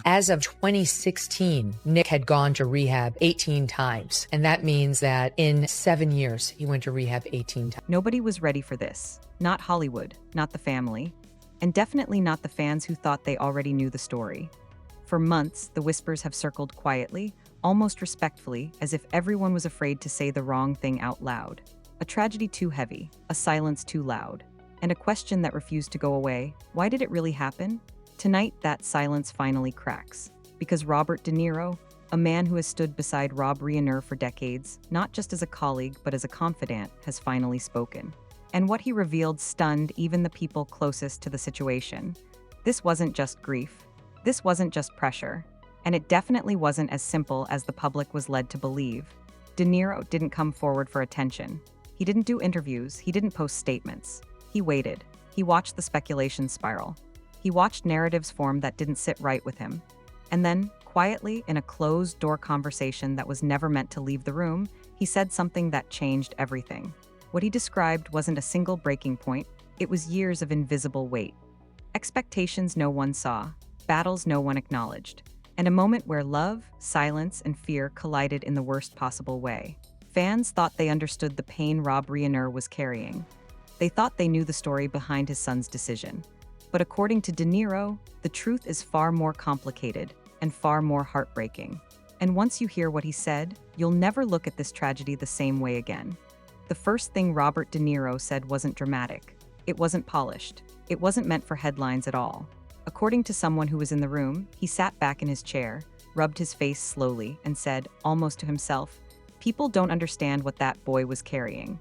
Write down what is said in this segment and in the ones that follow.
As of 2016, Nick had gone to rehab 18 times. And that means that in 7 years, he went to rehab 18 times. Nobody was ready for this. Not Hollywood, not the family, and definitely not the fans who thought they already knew the story. For months, the whispers have circled quietly, almost respectfully, as if everyone was afraid to say the wrong thing out loud. A tragedy too heavy, a silence too loud, and a question that refused to go away. Why did it really happen? Tonight, that silence finally cracks. Because Robert De Niro, a man who has stood beside Rob Reiner for decades, not just as a colleague but as a confidant, has finally spoken. And what he revealed stunned even the people closest to the situation. This wasn't just grief. This wasn't just pressure. And it definitely wasn't as simple as the public was led to believe. De Niro didn't come forward for attention. He didn't do interviews. He didn't post statements. He waited. He watched the speculation spiral. He watched narratives form that didn't sit right with him. And then, quietly, in a closed-door conversation that was never meant to leave the room, he said something that changed everything. What he described wasn't a single breaking point. It was years of invisible weight. Expectations no one saw, battles no one acknowledged, and a moment where love, silence, and fear collided in the worst possible way. Fans thought they understood the pain Rob Reiner was carrying. They thought they knew the story behind his son's decision. But according to De Niro, the truth is far more complicated and far more heartbreaking. And once you hear what he said, you'll never look at this tragedy the same way again. The first thing Robert De Niro said wasn't dramatic. It wasn't polished. It wasn't meant for headlines at all. According to someone who was in the room, he sat back in his chair, rubbed his face slowly, and said, almost to himself, "People don't understand what that boy was carrying."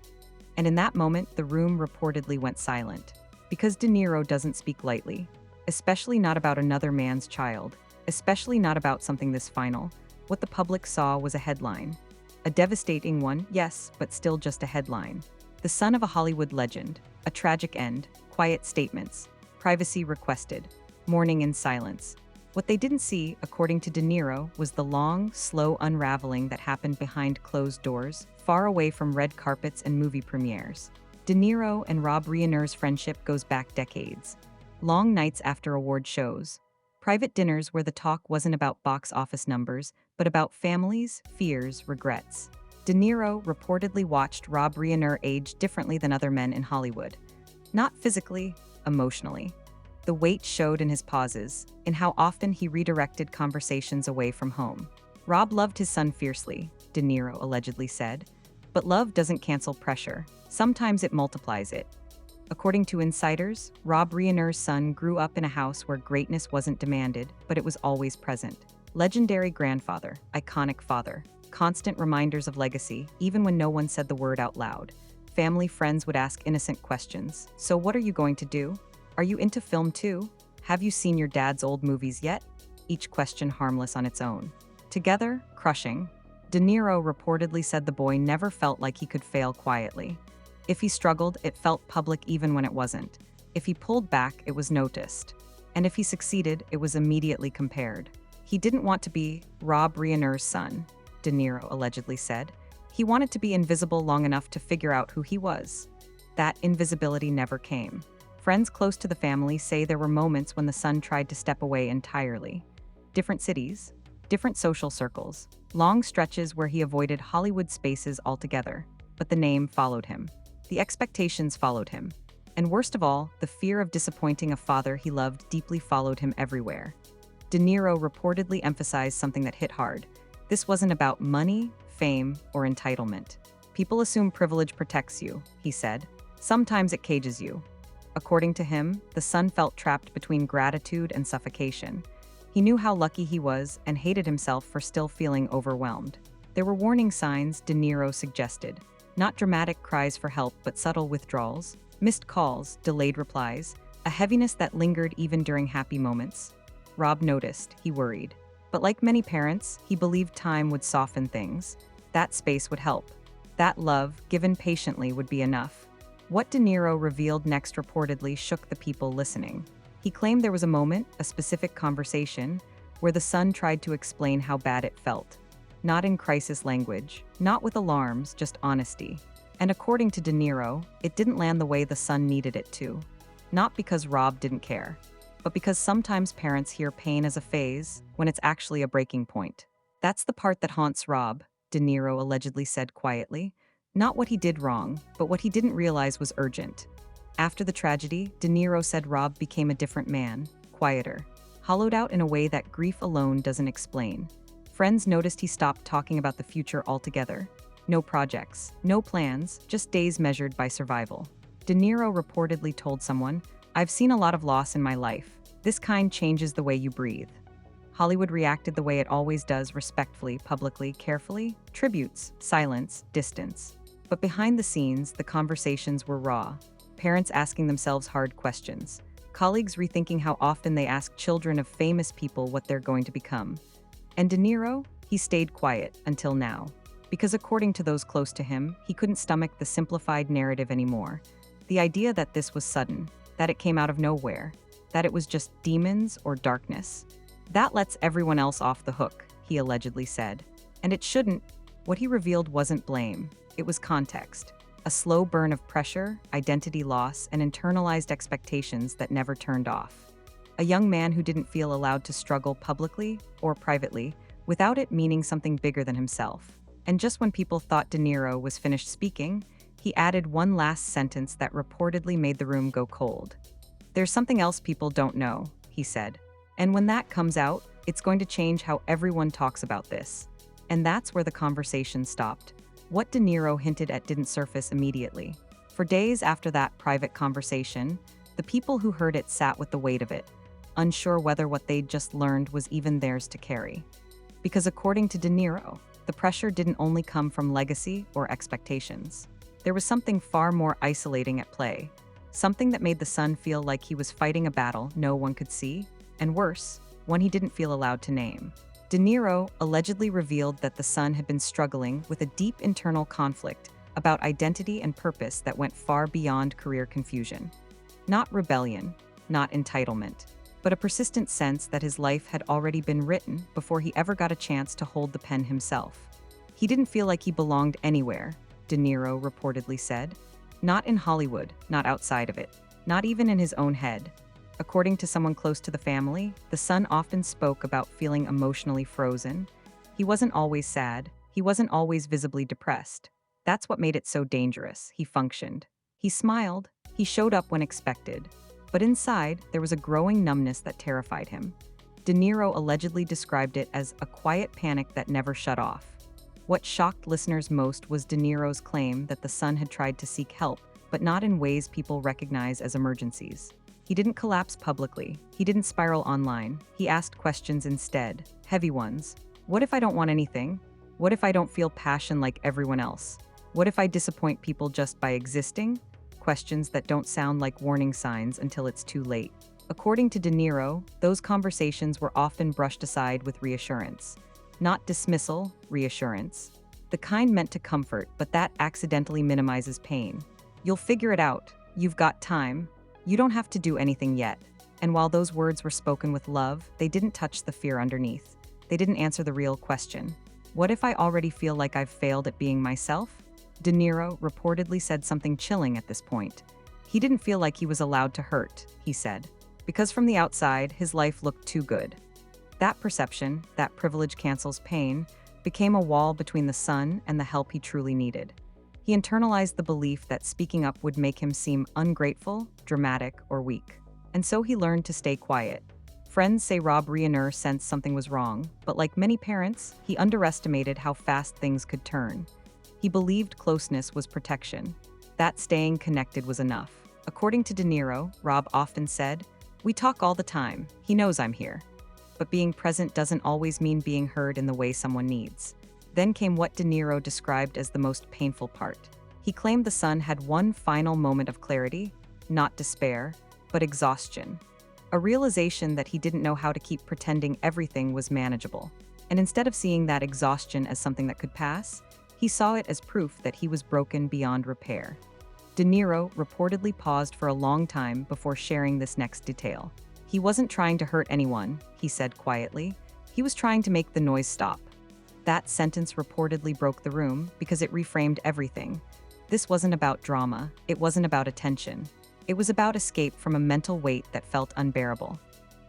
And in that moment, the room reportedly went silent. Because De Niro doesn't speak lightly, especially not about another man's child, especially not about something this final. What the public saw was a headline. A devastating one, yes, but still just a headline. The son of a Hollywood legend, a tragic end, quiet statements, privacy requested, mourning in silence. What they didn't see, according to De Niro, was the long, slow unraveling that happened behind closed doors, far away from red carpets and movie premieres. De Niro and Rob Reiner's friendship goes back decades. Long nights after award shows. Private dinners where the talk wasn't about box office numbers, but about families, fears, regrets. De Niro reportedly watched Rob Reiner age differently than other men in Hollywood. Not physically, emotionally. The weight showed in his pauses, in how often he redirected conversations away from home. Rob loved his son fiercely, De Niro allegedly said. But love doesn't cancel pressure. Sometimes it multiplies it. According to insiders, Rob Reiner's son grew up in a house where greatness wasn't demanded, but it was always present. Legendary grandfather, iconic father, constant reminders of legacy, even when no one said the word out loud. Family friends would ask innocent questions. So what are you going to do? Are you into film too? Have you seen your dad's old movies yet? Each question harmless on its own. Together, crushing. De Niro reportedly said the boy never felt like he could fail quietly. If he struggled, it felt public even when it wasn't. If he pulled back, it was noticed. And if he succeeded, it was immediately compared. He didn't want to be Rob Reiner's son, De Niro allegedly said. He wanted to be invisible long enough to figure out who he was. That invisibility never came. Friends close to the family say there were moments when the son tried to step away entirely. Different cities, different social circles, long stretches where he avoided Hollywood spaces altogether. But the name followed him. The expectations followed him. And worst of all, the fear of disappointing a father he loved deeply followed him everywhere. De Niro reportedly emphasized something that hit hard. This wasn't about money, fame, or entitlement. People assume privilege protects you, he said. Sometimes it cages you. According to him, the son felt trapped between gratitude and suffocation. He knew how lucky he was and hated himself for still feeling overwhelmed. There were warning signs, De Niro suggested. Not dramatic cries for help, but subtle withdrawals, missed calls, delayed replies, a heaviness that lingered even during happy moments. Rob noticed, he worried. But like many parents, he believed time would soften things. That space would help. That love, given patiently, would be enough. What De Niro revealed next reportedly shook the people listening. He claimed there was a moment, a specific conversation, where the son tried to explain how bad it felt. Not in crisis language, not with alarms, just honesty. And according to De Niro, it didn't land the way the son needed it to. Not because Rob didn't care, but because sometimes parents hear pain as a phase when it's actually a breaking point. That's the part that haunts Rob, De Niro allegedly said quietly. Not what he did wrong, but what he didn't realize was urgent. After the tragedy, De Niro said Rob became a different man, quieter, hollowed out in a way that grief alone doesn't explain. Friends noticed he stopped talking about the future altogether. No projects, no plans, just days measured by survival. De Niro reportedly told someone, "I've seen a lot of loss in my life. This kind changes the way you breathe." Hollywood reacted the way it always does, respectfully, publicly, carefully, tributes, silence, distance. But behind the scenes, the conversations were raw. Parents asking themselves hard questions. Colleagues rethinking how often they ask children of famous people what they're going to become. And De Niro, he stayed quiet until now. Because according to those close to him, he couldn't stomach the simplified narrative anymore. The idea that this was sudden, that it came out of nowhere, that it was just demons or darkness. That lets everyone else off the hook, he allegedly said. And it shouldn't. What he revealed wasn't blame. It was context. A slow burn of pressure, identity loss, and internalized expectations that never turned off. A young man who didn't feel allowed to struggle publicly or privately, without it meaning something bigger than himself. And just when people thought De Niro was finished speaking, he added one last sentence that reportedly made the room go cold. "There's something else people don't know," he said. "And when that comes out, it's going to change how everyone talks about this." And that's where the conversation stopped. What De Niro hinted at didn't surface immediately. For days after that private conversation, the people who heard it sat with the weight of it, unsure whether what they'd just learned was even theirs to carry. Because according to De Niro, the pressure didn't only come from legacy or expectations. There was something far more isolating at play, something that made the son feel like he was fighting a battle no one could see, and worse, one he didn't feel allowed to name. De Niro allegedly revealed that the son had been struggling with a deep internal conflict about identity and purpose that went far beyond career confusion. Not rebellion, not entitlement, but a persistent sense that his life had already been written before he ever got a chance to hold the pen himself. He didn't feel like he belonged anywhere, De Niro reportedly said. Not in Hollywood, not outside of it, not even in his own head. According to someone close to the family, the son often spoke about feeling emotionally frozen. He wasn't always sad. He wasn't always visibly depressed. That's what made it so dangerous. He functioned. He smiled. He showed up when expected. But inside, there was a growing numbness that terrified him. De Niro allegedly described it as a quiet panic that never shut off. What shocked listeners most was De Niro's claim that the son had tried to seek help, but not in ways people recognize as emergencies. He didn't collapse publicly. He didn't spiral online. He asked questions instead, heavy ones. What if I don't want anything? What if I don't feel passion like everyone else? What if I disappoint people just by existing? Questions that don't sound like warning signs until it's too late. According to De Niro, those conversations were often brushed aside with reassurance. Not dismissal, reassurance. The kind meant to comfort, but that accidentally minimizes pain. You'll figure it out. You've got time. You don't have to do anything yet. And while those words were spoken with love, they didn't touch the fear underneath. They didn't answer the real question. What if I already feel like I've failed at being myself? De Niro reportedly said something chilling at this point. He didn't feel like he was allowed to hurt, he said, because from the outside, his life looked too good. That perception, that privilege cancels pain, became a wall between the son and the help he truly needed. He internalized the belief that speaking up would make him seem ungrateful, dramatic, or weak. And so he learned to stay quiet. Friends say Rob Reiner sensed something was wrong, but like many parents, he underestimated how fast things could turn. He believed closeness was protection. That staying connected was enough. According to De Niro, Rob often said, "We talk all the time. He knows I'm here." But being present doesn't always mean being heard in the way someone needs. Then came what De Niro described as the most painful part. He claimed the son had one final moment of clarity, not despair, but exhaustion. A realization that he didn't know how to keep pretending everything was manageable. And instead of seeing that exhaustion as something that could pass, he saw it as proof that he was broken beyond repair. De Niro reportedly paused for a long time before sharing this next detail. He wasn't trying to hurt anyone, he said quietly. He was trying to make the noise stop. That sentence reportedly broke the room because it reframed everything. This wasn't about drama. It wasn't about attention. It was about escape from a mental weight that felt unbearable.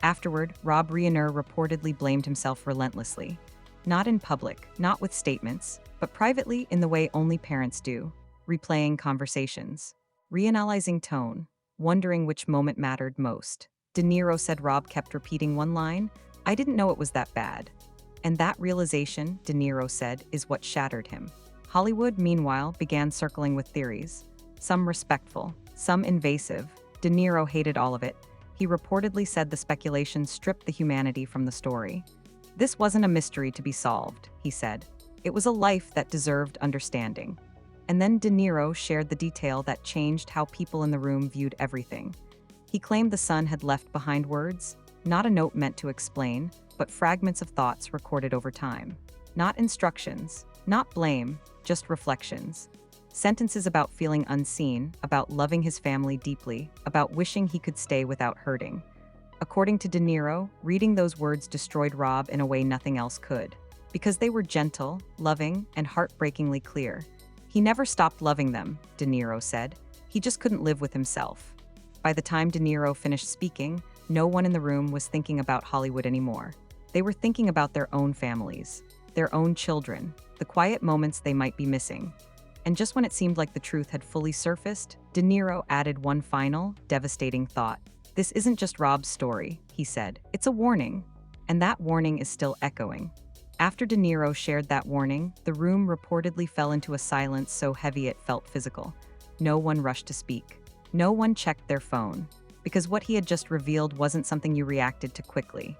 Afterward, Rob Reiner reportedly blamed himself relentlessly. Not in public, not with statements, but privately in the way only parents do, replaying conversations, reanalyzing tone, wondering which moment mattered most. De Niro said Rob kept repeating one line, "I didn't know it was that bad." And that realization, De Niro said, is what shattered him. Hollywood, meanwhile, began circling with theories. Some respectful, some invasive. De Niro hated all of it. He reportedly said the speculation stripped the humanity from the story. "This wasn't a mystery to be solved," he said. "It was a life that deserved understanding." And then De Niro shared the detail that changed how people in the room viewed everything. He claimed the son had left behind words, not a note meant to explain, but fragments of thoughts recorded over time. Not instructions, not blame, just reflections. Sentences about feeling unseen, about loving his family deeply, about wishing he could stay without hurting. According to De Niro, reading those words destroyed Rob in a way nothing else could. Because they were gentle, loving, and heartbreakingly clear. He never stopped loving them, De Niro said. He just couldn't live with himself. By the time De Niro finished speaking, no one in the room was thinking about Hollywood anymore. They were thinking about their own families, their own children, the quiet moments they might be missing. And just when it seemed like the truth had fully surfaced, De Niro added one final, devastating thought. "This isn't just Rob's story," he said. "It's a warning." And that warning is still echoing. After De Niro shared that warning, the room reportedly fell into a silence so heavy it felt physical. No one rushed to speak. No one checked their phone. Because what he had just revealed wasn't something you reacted to quickly.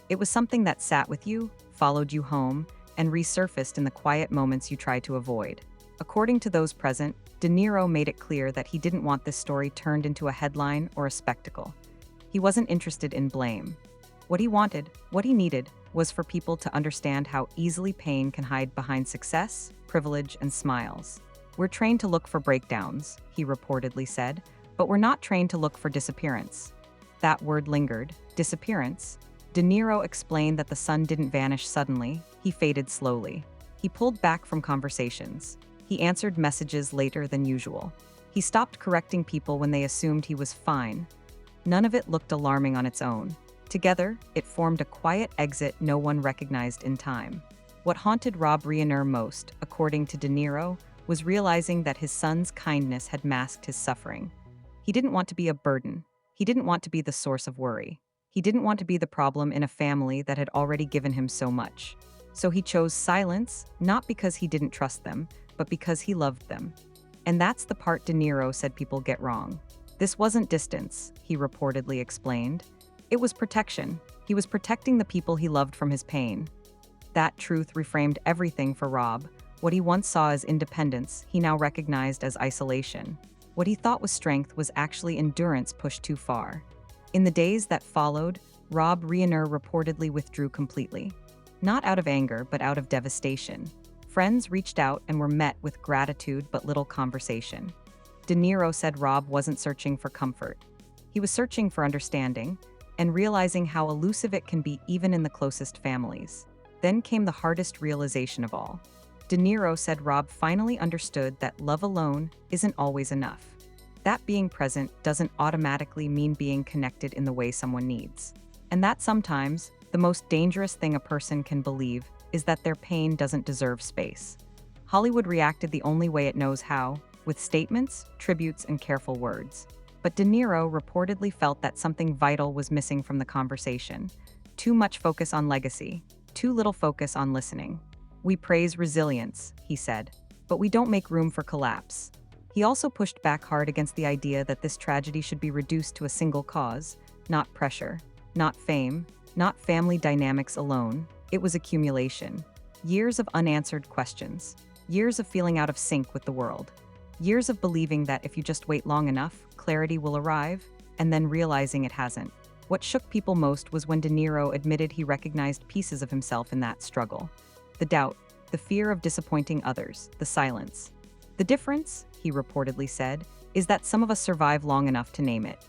It was something that sat with you, followed you home, and resurfaced in the quiet moments you tried to avoid. According to those present, De Niro made it clear that he didn't want this story turned into a headline or a spectacle. He wasn't interested in blame. What he wanted, what he needed, was for people to understand how easily pain can hide behind success, privilege, and smiles. "We're trained to look for breakdowns," he reportedly said, "but we're not trained to look for disappearance." That word lingered. Disappearance. De Niro explained that the son didn't vanish suddenly, he faded slowly. He pulled back from conversations. He answered messages later than usual. He stopped correcting people when they assumed he was fine. None of it looked alarming on its own. Together, it formed a quiet exit no one recognized in time. What haunted Rob Reiner most, according to De Niro, was realizing that his son's kindness had masked his suffering. He didn't want to be a burden. He didn't want to be the source of worry. He didn't want to be the problem in a family that had already given him so much. So he chose silence, not because he didn't trust them, but because he loved them. And that's the part De Niro said people get wrong. This wasn't distance, he reportedly explained. It was protection. He was protecting the people he loved from his pain. That truth reframed everything for Rob. What he once saw as independence, he now recognized as isolation. What he thought was strength was actually endurance pushed too far. In the days that followed, Rob Reiner reportedly withdrew completely. Not out of anger, but out of devastation. Friends reached out and were met with gratitude but little conversation. De Niro said Rob wasn't searching for comfort. He was searching for understanding, and realizing how elusive it can be even in the closest families. Then came the hardest realization of all. De Niro said Rob finally understood that love alone isn't always enough. That being present doesn't automatically mean being connected in the way someone needs. And that sometimes, the most dangerous thing a person can believe is that their pain doesn't deserve space. Hollywood reacted the only way it knows how, with statements, tributes, and careful words. But De Niro reportedly felt that something vital was missing from the conversation. Too much focus on legacy, too little focus on listening. "We praise resilience," he said, "but we don't make room for collapse." He also pushed back hard against the idea that this tragedy should be reduced to a single cause, not pressure, not fame, not family dynamics alone. It was accumulation. Years of unanswered questions. Years of feeling out of sync with the world. Years of believing that if you just wait long enough, clarity will arrive, and then realizing it hasn't. What shook people most was when De Niro admitted he recognized pieces of himself in that struggle. The doubt, the fear of disappointing others, the silence. "The difference," he reportedly said, "is that some of us survive long enough to name it."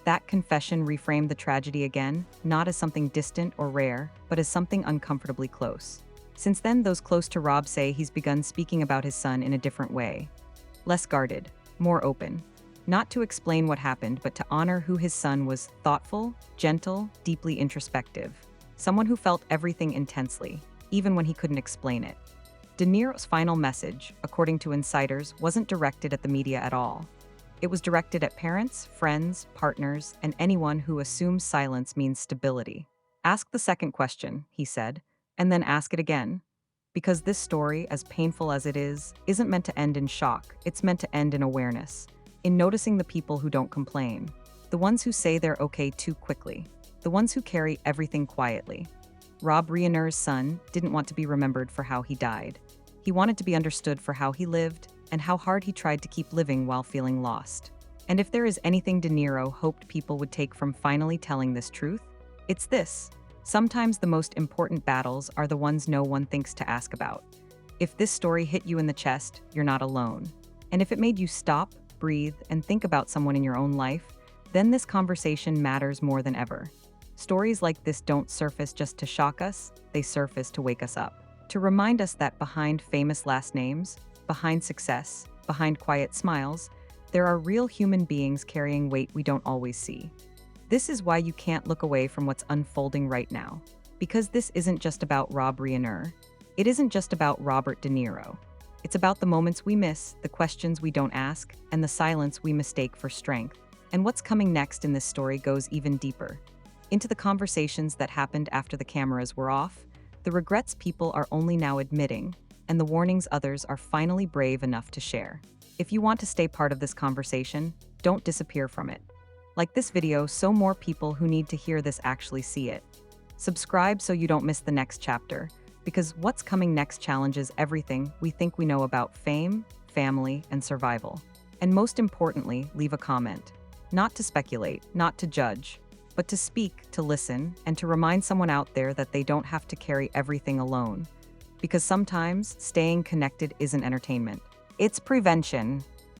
That confession reframed the tragedy again, not as something distant or rare, but as something uncomfortably close. Since then, those close to Rob say he's begun speaking about his son in a different way. Less guarded, more open. not to explain what happened, but to honor who his son was: thoughtful, gentle, deeply introspective. Someone who felt everything intensely, even when he couldn't explain it. De Niro's final message, according to insiders, wasn't directed at the media at all. It was directed at parents, friends, partners, and anyone who assumes silence means stability. Ask the second question, he said, and then ask it again. Because this story, as painful as it is, isn't meant to end in shock. It's meant to end in awareness, in noticing the people who don't complain, the ones who say they're okay too quickly, the ones who carry everything quietly. Rob Reiner's son didn't want to be remembered for how he died. He wanted to be understood for how he lived and how hard he tried to keep living while feeling lost. And if there is anything De Niro hoped people would take from finally telling this truth, it's this: sometimes the most important battles are the ones no one thinks to ask about. If this story hit you in the chest, you're not alone. And if it made you stop, breathe, and think about someone in your own life, then this conversation matters more than ever. Stories like this don't surface just to shock us, they surface to wake us up. To remind us that behind famous last names, behind success, behind quiet smiles, there are real human beings carrying weight we don't always see. This is why you can't look away from what's unfolding right now. Because this isn't just about Rob Reiner. It isn't just about Robert De Niro. It's about the moments we miss, the questions we don't ask, and the silence we mistake for strength. And what's coming next in this story goes even deeper. Into the conversations that happened after the cameras were off, the regrets people are only now admitting, and the warnings others are finally brave enough to share. If you want to stay part of this conversation, don't disappear from it. Like this video so more people who need to hear this actually see it. Subscribe so you don't miss the next chapter, because what's coming next challenges everything we think we know about fame, family, and survival. And most importantly, leave a comment. Not to speculate, not to judge, but to speak, to listen, and to remind someone out there that they don't have to carry everything alone. Because sometimes staying connected isn't entertainment. It's prevention.